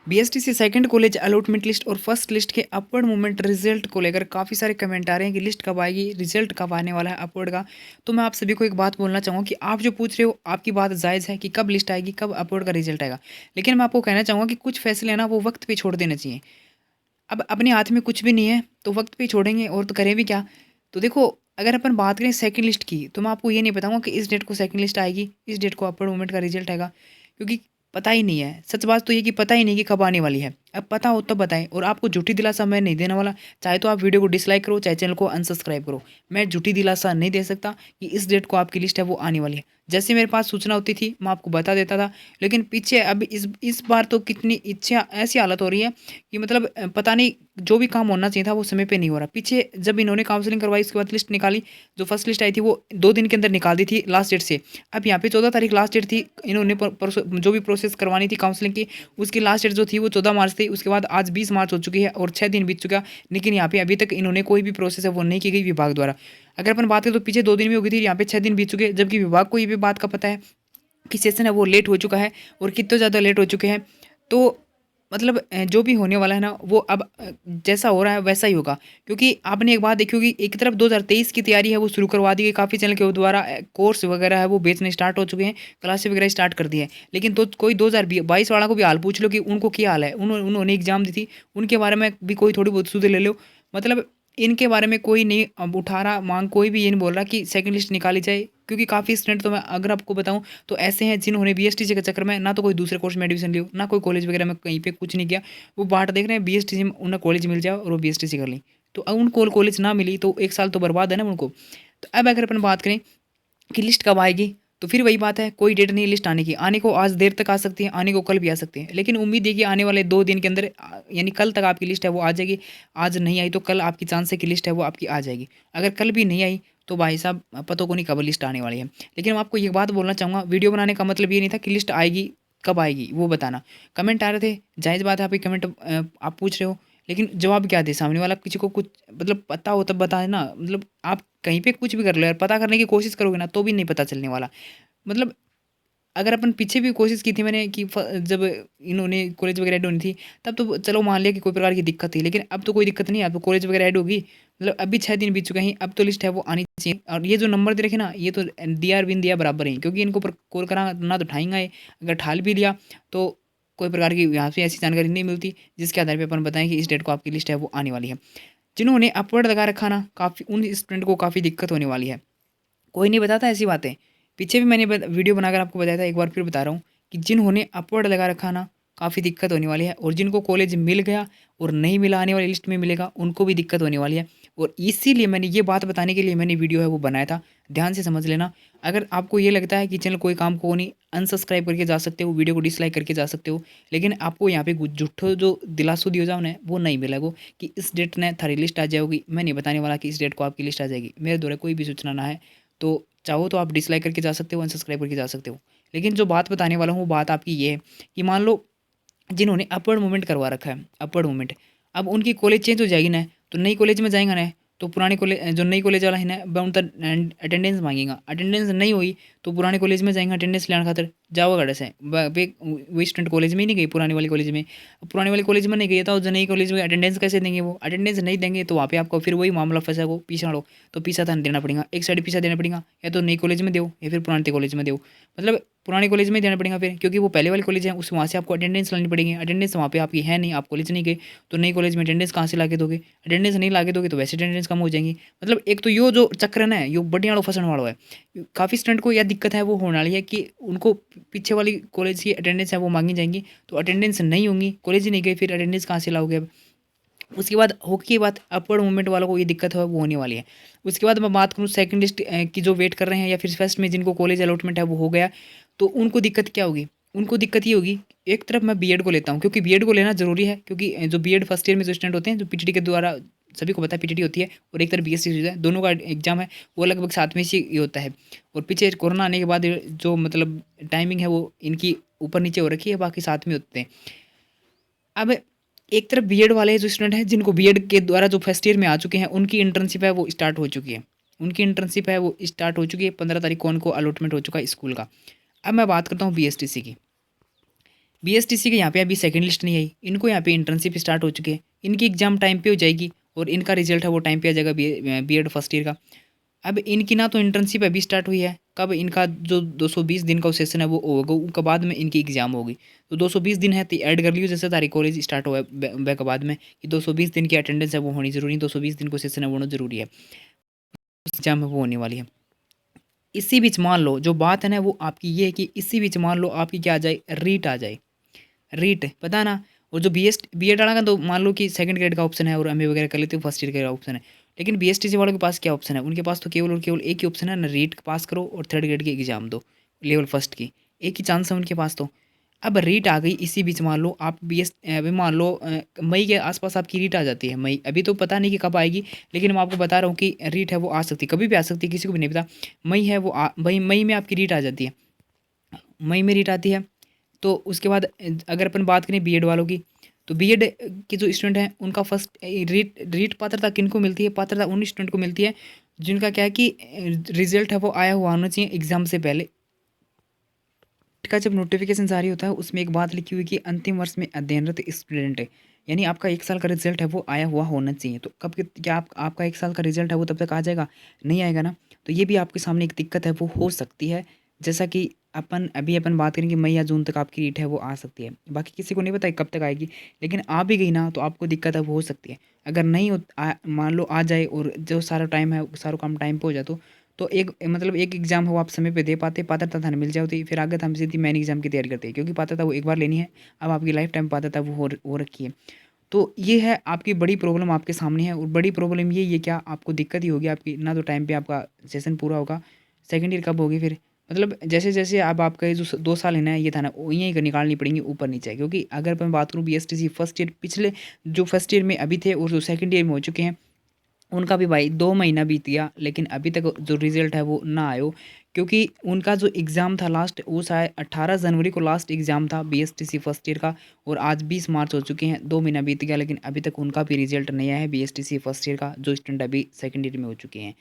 BSTC second college allotment list और first list के upward movement result को लेकर काफ़ी सारे कमेंट आ रहे हैं कि लिस्ट कब आएगी, रिजल्ट कब आने वाला है अपवर्ड का। तो मैं आप सभी को एक बात बोलना चाहूँगा कि आप जो पूछ रहे हो आपकी बात जायज़ है कि कब लिस्ट आएगी, कब अपवर्ड का रिजल्ट आएगा। लेकिन मैं आपको कहना चाहूँगा कि कुछ फैसले हैं ना वो वक्त पे छोड़ देने चाहिए। अब अपने हाथ में कुछ भी नहीं है तो वक्त पे छोड़ेंगे और तो करें भी क्या। तो देखो, अगर अपन बात करें सेकंड लिस्ट की तो मैं आपको ये नहीं बताऊंगा कि इस डेट को सेकंड लिस्ट आएगी, इस डेट को अपवर्ड मूवमेंट का रिजल्ट आएगा, क्योंकि पता ही नहीं है। सच बात तो ये कि पता ही नहीं कि कब आने वाली है। अब पता हो तब बताएं, और आपको झूठी दिलासा मैं नहीं देने वाला। चाहे तो आप वीडियो को डिसलाइक करो, चाहे चैनल को अनसब्सक्राइब करो। मैं झूठी दिलासा नहीं दे सकता कि इस डेट को आपकी लिस्ट है वो आने वाली है। जैसे मेरे पास सूचना होती थी मैं आपको बता देता था। लेकिन पीछे अब इस बार तो कितनी इच्छा ऐसी हालत हो रही है कि मतलब पता नहीं, जो भी काम होना चाहिए था वो समय पे नहीं हो रहा। पीछे जब इन्होंने काउंसलिंग करवाई उसके बाद लिस्ट निकाली, जो फर्स्ट लिस्ट आई थी वो 2 दिन के अंदर निकाल दी थी लास्ट डेट से। अब यहाँ पे 14 तारीख लास्ट डेट थी। इन्होंने जो भी प्रोसेस करवानी थी काउंसलिंग की, उसकी लास्ट डेट जो थी वो 14 मार्च थी। उसके बाद आज 20 मार्च हो चुकी है और 6 दिन बीत चुका। लेकिन यहाँ पे अभी तक इन्होंने कोई भी प्रोसेस है वो नहीं की गई विभाग द्वारा। अगर अपन बात करें तो पीछे 2 दिन में हो गई थी, यहाँ पे 6 दिन बीत चुके, जबकि विभाग को ये भी बात का पता है कि सेशन है वो लेट हो चुका है और कितने ज़्यादा लेट हो चुके हैं। तो मतलब जो भी होने वाला है ना वो अब जैसा हो रहा है वैसा ही होगा। क्योंकि आपने एक बात देखी होगी, एक तरफ 2023 की तैयारी है वो शुरू करवा दी गई, काफ़ी चैनल के द्वारा कोर्स वगैरह है वो बेचने स्टार्ट हो चुके हैं, क्लासेस वगैरह स्टार्ट कर दी है। लेकिन तो कोई 2022 वाला को भी हाल पूछ लो कि उनको क्या हाल है, उन्होंने एग्जाम दी थी, उनके बारे में भी कोई थोड़ी बहुत सुधे ले लो। मतलब इनके बारे में कोई नहीं अब उठा रहा मांग, कोई भी ये नहीं बोल रहा कि सेकंड लिस्ट निकाली जाए। क्योंकि काफ़ी स्टूडेंट तो मैं अगर आपको बताऊं तो ऐसे हैं जिन्होंने बीएसटीसी के चक्कर में ना तो कोई दूसरे कोर्स में एडमिशन लियो, ना कोई कॉलेज वगैरह में कहीं पे कुछ नहीं किया। वो बाट देख रहे हैं बीएसटीसी में उन्हें कॉलेज मिल जाए और वो बीएसटीसी कर ली। तो अब उनको कॉलेज ना मिली तो 1 साल तो बर्बाद है ना उनको। तो अब अगर अपन बात करें कि लिस्ट कब आएगी, तो फिर वही बात है, कोई डेट नहीं लिस्ट आने की। आने को आज देर तक आ सकती है, आने को कल भी आ सकती है, लेकिन उम्मीद है कि आने वाले 2 दिन के अंदर यानी कल तक आपकी लिस्ट है वो आ जाएगी। आज नहीं आई तो कल आपकी चांस है कि लिस्ट है वो आपकी आ जाएगी। अगर कल भी नहीं आई तो भाई साहब पता को नहीं कब लिस्ट आने वाली है। लेकिन मैं आपको ये बात बोलना चाहूँगा, वीडियो बनाने का मतलब ये नहीं था कि लिस्ट आएगी, कब आएगी वो बताना। कमेंट आ रहे थे, जायज़ बात है आपकी कमेंट आप पूछ रहे हो, लेकिन जवाब क्या दे सामने वाला। किसी को कुछ मतलब पता हो तब बताए ना। मतलब आप कहीं पे कुछ भी कर लो यार, पता करने की कोशिश करोगे ना तो भी नहीं पता चलने वाला। मतलब अगर अपन पीछे भी कोशिश की थी मैंने कि जब इन्होंने कॉलेज वगैरह ऐड होनी थी तब तो चलो मान लिया कि कोई प्रकार की दिक्कत थी, लेकिन अब तो कोई दिक्कत नहीं है, अब तो कॉलेज वगैरह ऐड होगी। मतलब अभी 6 दिन बीत चुके हैं, अब तो लिस्ट है वो आनी चाहिए। और ये जो नंबर दे रखे ना ये तो दिया और बिन दिया बराबर ही, क्योंकि इनको कॉल करा ना तो उठाएंगे। अगर ठाल भी लिया तो कोई प्रकार की यहाँ से ऐसी जानकारी नहीं मिलती जिसके आधार पर अपन बताएं कि इस डेट को आपकी लिस्ट है वो आने वाली है। जिन्होंने अपवर्ड लगा रखा ना, काफ़ी उन स्टूडेंट को काफ़ी दिक्कत होने वाली है। कोई नहीं बताता ऐसी बातें। पीछे भी मैंने वीडियो बनाकर आपको बताया था, एक बार फिर बता रहा हूँ कि जिन्होंने अपवर्ड लगा रखा ना काफ़ी दिक्कत होने वाली है, और जिनको कॉलेज मिल गया और नहीं मिला आने वाली लिस्ट में मिलेगा उनको भी दिक्कत होने वाली है। और इसीलिए मैंने ये बात बताने के लिए मैंने वीडियो है वो बनाया था। ध्यान से समझ लेना। अगर आपको ये लगता है कि चैनल कोई काम को नहीं, अनसब्सक्राइब करके जा सकते हो, वीडियो को डिसलाइक करके जा सकते हो, लेकिन आपको यहाँ पे झूठो जो दिलासो दियो जाओ ना वो नहीं मिलेगा कि इस डेट ने थारी लिस्ट आ जाएगी। मैं नहीं बताने वाला कि इस डेट को आपकी लिस्ट आ जाएगी, मेरे द्वारा कोई भी सूचना ना है। तो चाहो तो आप डिसलाइक करके जा सकते हो, अनसब्सक्राइब करके जा सकते हो। लेकिन जो बात बताने वाला हूँ वो बात आपकी ये है कि मान लो जिन्होंने अपवर्ड मूवमेंट करवा रखा है, अपवर्ड मूवमेंट, अब उनकी कॉलेज चेंज हो जाएगी ना, तो नई कॉलेज में जाएगा ना, तो पुराने कॉलेज जो नई कॉलेज वाला है ना वह उनका अटेंडेंस मांगेगा। अटेंडेंस नहीं हुई तो पुराने कॉलेज में जाएंगे अटेंडेंस लेने खातर। जाओ गढ़ से वही स्टूडेंट कॉलेज में ही नहीं गई, पुराने वाली कॉलेज में। पुराने वाली कॉलेज में नहीं गई था, जो नई कॉलेज में अटेंडेंस कैसे देंगे, वो अटेंडेंस नहीं देंगे तो वहाँ पे आपको फिर वही मामला फंसा को पीछा लो। तो पीछा था देना पड़ेगा, एक साइड पीछा देना पड़ेगा, या तो नई कॉलेज में दो या फिर पुराने कॉलेज में दो। मतलब पुराने कॉलेज में देना पड़ेगा फिर, क्योंकि वो पहले वाले कॉलेज है उस वहाँ से आपको अटेंडेंस लानी पड़ेगी। अटेंडेंस वहाँ पे आपकी है नहीं, आप कॉलेज नहीं गए, तो नई कॉलेज में अटेंडेंस कहाँ से ला के दोगे। अटेंडेंस नहीं ला के दोगे तो वैसे अटेंडेंस कम हो जाएंगी। मतलब एक तो यो जो चक्र है ना यो बढ़िया वालों फंसने वाला है। काफ़ी स्टूडेंट को यह दिक्कत है वो होने वाली है कि उनको पीछे वाली कॉलेज की अटेंडेंस है वो मांगी जाएंगी, तो अटेंडेंस नहीं होंगी, कॉलेज ही नहीं गए, फिर अटेंडेंस कहाँ से लाओगे अब। उसके बाद होगी की बात अपवर्ड मूवमेंट वालों को ये दिक्कत है वो होने वाली है। उसके बाद मैं बात करूँ सेकंड लिस्ट की जो वेट कर रहे हैं या फिर फर्स्ट में जिनको कॉलेज अलॉटमेंट है वो हो गया, तो उनको दिक्कत क्या होगी। उनको दिक्कत ये होगी, एक तरफ मैं बीएड को लेता हूँ क्योंकि बीएड को लेना जरूरी है, क्योंकि जो बीएड फर्स्ट ईयर में जो स्टूडेंट होते हैं जो पीटीटी के द्वारा, सभी को पता है पीटीटी होती है, और एक तरफ बीएससी होता है, दोनों का एग्जाम है वो लगभग साथ में से ही होता है। और पीछे कोरोना आने के बाद जो मतलब टाइमिंग है वो इनकी ऊपर नीचे हो रखी है, बाकी साथ में होते हैं। अब एक तरफ बीएड वाले जो स्टूडेंट हैं जिनको बीएड के द्वारा जो फर्स्ट ईयर में आ चुके हैं उनकी इंटर्नशिप है वो स्टार्ट हो चुकी है। उनकी इंटर्नशिप है वो स्टार्ट हो चुकी है, 15 तारीख को उनको अलॉटमेंट हो चुका है स्कूल का। अब मैं बात करता हूँ बीएसटीसी की। बीएसटीसी के यहाँ पे अभी सेकंड लिस्ट नहीं आई, इनको यहाँ पे इंटर्नशिप स्टार्ट हो चुकी है, इनकी एग्ज़ाम टाइम पे हो जाएगी और इनका रिजल्ट है वो टाइम पे आ जाएगा बीएड फर्स्ट ईयर का। अब इनकी ना तो इंटर्नशिप अभी स्टार्ट हुई है, कब इनका जो 220 दिन का सेशन है वो होगा, उसके बाद में इनकी एग्ज़ाम होगी। तो 220 दिन है तो ऐड कर लियो, जैसे तारीख कॉलेज स्टार्ट हुआ है के बाद में कि 220 दिन की अटेंडेंस है वो होनी ज़रूरी है, 220 दिन को सेशन है वो होना ज़रूरी है, एग्ज़ाम है वो होने वाली है। इसी बीच मान लो जो बात है ना वो आपकी ये है कि इसी बीच मान लो आपकी क्या आ जाए, रीट आ जाए। रीट पता ना, और जो बीएड वाला का तो मान लो कि सेकंड ग्रेड का ऑप्शन है और एमए वगैरह कर लेते हो फर्स्ट ईयर का ऑप्शन है। लेकिन बीएसटीसी वालों के पास क्या ऑप्शन है, उनके पास तो केवल और केवल एक ही ऑप्शन है ना, रीट पास करो और थर्ड ग्रेड की एग्जाम दो लेवल फर्स्ट की, एक ही चांस है उनके पास तो। अब रीट आ गई इसी बीच, मान लो आप अभी मान लो मई के आसपास आपकी रीट आ जाती है, मई अभी तो पता नहीं कि कब आएगी, लेकिन मैं आपको बता रहा हूँ कि रीट है वो आ सकती है, कभी भी आ सकती है, किसी को भी नहीं पता। मई है वो मई में आपकी रीट आ जाती है, मई में रीट आती है। तो उसके बाद अगर अपन बात करें बीएड वालों की, तो बीएड के जो स्टूडेंट हैं उनका फर्स्ट रीट रीट पात्रता किनको मिलती है, पात्रता उन स्टूडेंट को मिलती है जिनका क्या है कि रिजल्ट है वो आया हुआ होना चाहिए एग्जाम से पहले। का जब नोटिफिकेशन जारी होता है उसमें एक बात लिखी हुई कि अंतिम वर्ष में अध्ययनरत स्टूडेंट है, यानी आपका 1 साल का रिजल्ट है वो आया हुआ होना चाहिए। तो क्या आपका 1 साल का रिजल्ट है वो तब तक आ जाएगा, नहीं आएगा ना। तो ये भी आपके सामने एक दिक्कत है वो हो सकती है। जैसा कि अपन बात करें कि मई या जून तक आपकी रीट है वो आ सकती है, बाकी किसी को नहीं पता है कब तक आएगी, लेकिन आ भी गई ना तो आपको दिक्कत है वो हो सकती है। अगर नहीं मान लो आ जाए और जो सारा टाइम है सारा काम टाइम पे हो जाए तो एक मतलब एक एग्ज़ाम हो आप समय पे दे पाते, पात्रता थाने मिल जाती, फिर आगे हम सीधी मेन एग्ज़ाम की तैयारी करते हैं, क्योंकि पात्रता वो एक बार लेनी है, अब आपकी लाइफ टाइम पात्रता वो हो रखी है। तो ये है आपकी बड़ी प्रॉब्लम आपके सामने है, और बड़ी प्रॉब्लम ये क्या आपको दिक्कत ही होगी आपकी, ना तो टाइम पे आपका सेशन पूरा होगा, सेकंड ईयर कब होगी फिर, मतलब जैसे-जैसे अब आपका ये जो 2 साल है ना ये था ना वो यहीं निकालनी पड़ेंगी ऊपर-नीचे, क्योंकि अगर मैं बात करूँ बीएसटीसी फर्स्ट ईयर पिछले जो फर्स्ट ईयर में अभी थे और जो सेकंड ईयर में हो चुके हैं, उनका भी भाई 2 महीना बीत गया, लेकिन अभी तक जो रिज़ल्ट है वो ना आयो, क्योंकि उनका जो एग्ज़ाम था लास्ट वो शायद 18 जनवरी को लास्ट एग्ज़ाम था बीएसटीसी फर्स्ट ईयर का, और आज 20 मार्च हो चुके हैं, 2 महीना बीत गया, लेकिन अभी तक उनका भी रिज़ल्ट नहीं आया है बीएसटीसी फर्स्ट ईयर का, जो स्टूडेंट अभी सेकंड ईयर में हो चुके हैं।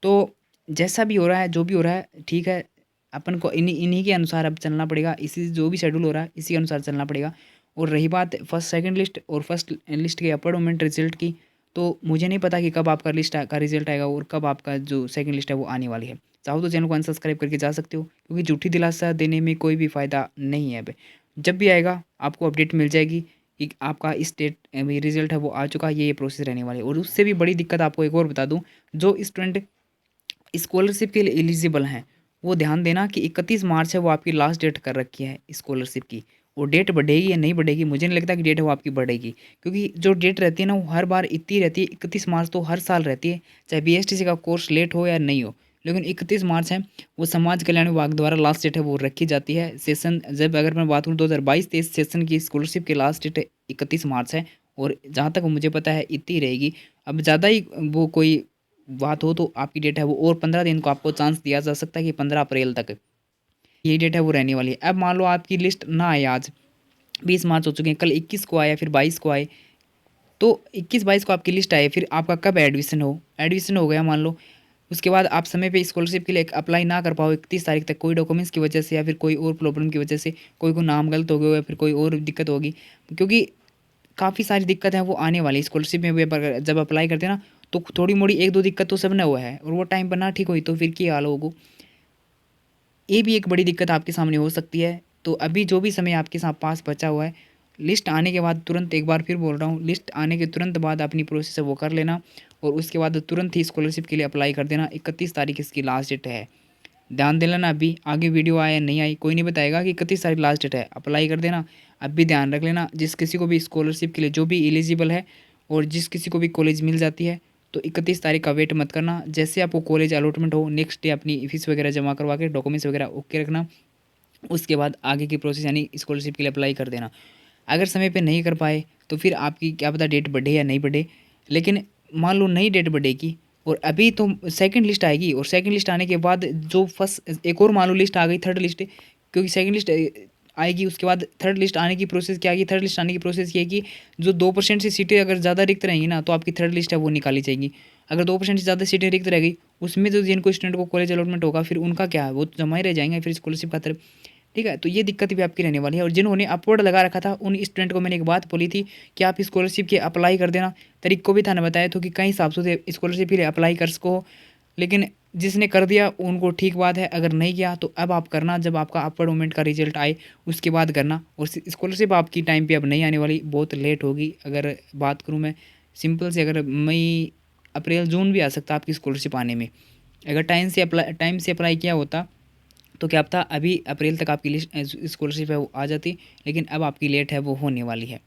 तो जैसा भी हो रहा है, जो भी हो रहा है, ठीक है, अपन को इन्हीं इन्हीं के अनुसार अब चलना पड़ेगा, इसी जो भी शेड्यूल हो रहा है इसी के अनुसार चलना पड़ेगा। और रही बात फर्स्ट सेकंड लिस्ट और फर्स्ट लिस्ट के अपर मोमेंट रिजल्ट की, तो मुझे नहीं पता कि कब आपका का रिजल्ट आएगा और कब आपका जो सेकंड लिस्ट है वो आने वाली है। चाहो तो चैनल को अनसब्सक्राइब करके जा सकते हो, क्योंकि झूठी दिलासा देने में कोई भी फ़ायदा नहीं है अब। जब भी आएगा आपको अपडेट मिल जाएगी कि आपका इस डेट रिजल्ट है वो आ चुका है, ये प्रोसेस रहने वाली है। और उससे भी बड़ी दिक्कत आपको एक और बता दूँ, जो स्टूडेंट स्कॉलरशिप के लिए एलिजिबल हैं, वो ध्यान देना कि 31 मार्च है वो आपकी लास्ट डेट कर रखी है स्कॉलरशिप की। वो डेट बढ़ेगी या नहीं बढ़ेगी, मुझे नहीं लगता कि डेट वो आपकी बढ़ेगी, क्योंकि जो डेट रहती है ना वो हर बार इतनी रहती है, 31 मार्च तो हर साल रहती है, चाहे बीएसटीसी का कोर्स लेट हो या नहीं हो। लेकिन 31 मार्च है वो समाज कल्याण विभाग द्वारा लास्ट डेट है वो रखी जाती है। सेशन जब अगर मैं बात करूँ 2022-23 सेशन की स्कॉलरशिप की लास्ट डेट 31 मार्च है, और जहाँ तक मुझे पता है इतनी रहेगी। अब ज़्यादा ही वो कोई बात हो तो आपकी डेट है वो और 15 दिन को आपको चांस दिया जा सकता है कि 15 अप्रैल तक यही डेट है वो रहने वाली है। अब मान लो आपकी लिस्ट ना आए, आज 20 मार्च हो चुके हैं, कल 21 को आया फिर 22 को आए, तो 21-22 को आपकी लिस्ट आए, फिर आपका कब एडमिशन हो गया मान लो, उसके बाद आप समय पे स्कॉलरशिप के लिए अप्लाई ना कर पाओ 31 तारीख तक, कोई डॉक्यूमेंट्स की वजह से या फिर कोई और प्रॉब्लम की वजह से, कोई को नाम गलत हो गया या फिर कोई और दिक्कत होगी, क्योंकि काफ़ी सारी दिक्कत है वो आने वाली स्कॉलरशिप में भी। जब अप्लाई करते हैं ना तो थोड़ी मोड़ी एक दो दिक्कत तो सबने हुआ है, और वो टाइम पर ना ठीक हुई तो फिर क्या हाल होगा, ये भी एक बड़ी दिक्कत आपके सामने हो सकती है। तो अभी जो भी समय आपके साथ पास बचा हुआ है, लिस्ट आने के बाद तुरंत, एक बार फिर बोल रहा हूँ, लिस्ट आने के तुरंत बाद अपनी प्रोसेस है वो कर लेना, और उसके बाद तुरंत ही स्कॉलरशिप के लिए अप्लाई कर देना। 31 तारीख इसकी लास्ट डेट है, ध्यान दे लेना। अभी आगे वीडियो आया नहीं आई कोई नहीं बताएगा कि 31 तारीख लास्ट डेट है, अप्लाई कर देना। अब भी ध्यान रख लेना, जिस किसी को भी स्कॉलरशिप के लिए जो भी एलिजिबल है और जिस किसी को भी कॉलेज मिल जाती है, तो 31 तारीख का वेट मत करना। जैसे आपको कॉलेज अलॉटमेंट हो नेक्स्ट डे अपनी फीस वगैरह जमा करवा के डॉक्यूमेंट्स वगैरह ओके रखना, उसके बाद आगे की प्रोसेस यानी स्कॉलरशिप के लिए अप्लाई कर देना। अगर समय पे नहीं कर पाए तो फिर आपकी क्या पता डेट बढ़े या नहीं बढ़े, लेकिन मान लो नई डेट बढ़ेगी और अभी तो सेकंड लिस्ट आएगी, और सेकंड लिस्ट आने के बाद जो फर्स्ट एक और मान लो लिस्ट आ गई थर्ड लिस्ट, क्योंकि सेकंड लिस्ट आएगी उसके बाद थर्ड लिस्ट आने की प्रोसेस क्या आएगी, थर्ड लिस्ट आने की प्रोसेस ये है कि जो 2% से सीटें अगर ज़्यादा रिक्त रहेंगी ना तो आपकी थर्ड लिस्ट है वो निकाली जाएगी। अगर 2% से ज़्यादा सीटें रिक्त रहेगी उसमें तो जिनको स्टूडेंट को कॉलेज अलॉटमेंट होगा फिर उनका क्या है, वो तो जमा ही रह जाएंगे फिर स्कॉलरशिप खातिर। ठीक है? तो ये दिक्कत भी आपकी रहने वाली है और जिन्होंने अपवर्ड लगा रखा था, उन स्टूडेंट को मैंने एक बात बोली थी कि आप स्कॉलरशिप के अप्लाई कर देना। तरीको भी थाने बताया था कि कई हिसाब से स्कॉलरशिप के लिए अप्लाई कर सको। लेकिन जिसने कर दिया उनको ठीक बात है, अगर नहीं किया तो अब आप करना, जब आपका अपवर्ड मूवमेंट का रिजल्ट आए उसके बाद करना। और स्कॉलरशिप आपकी टाइम पे अब नहीं आने वाली, बहुत लेट होगी। अगर बात करूँ मैं सिंपल से, अगर मई, अप्रैल, जून भी आ सकता है आपकी स्कॉलरशिप आने में। अगर टाइम से अप्लाई किया होता तो क्या पता अभी अप्रैल तक आपकी लिस्ट स्कॉलरशिप है वो आ जाती, लेकिन अब आपकी लेट है वो होने वाली है।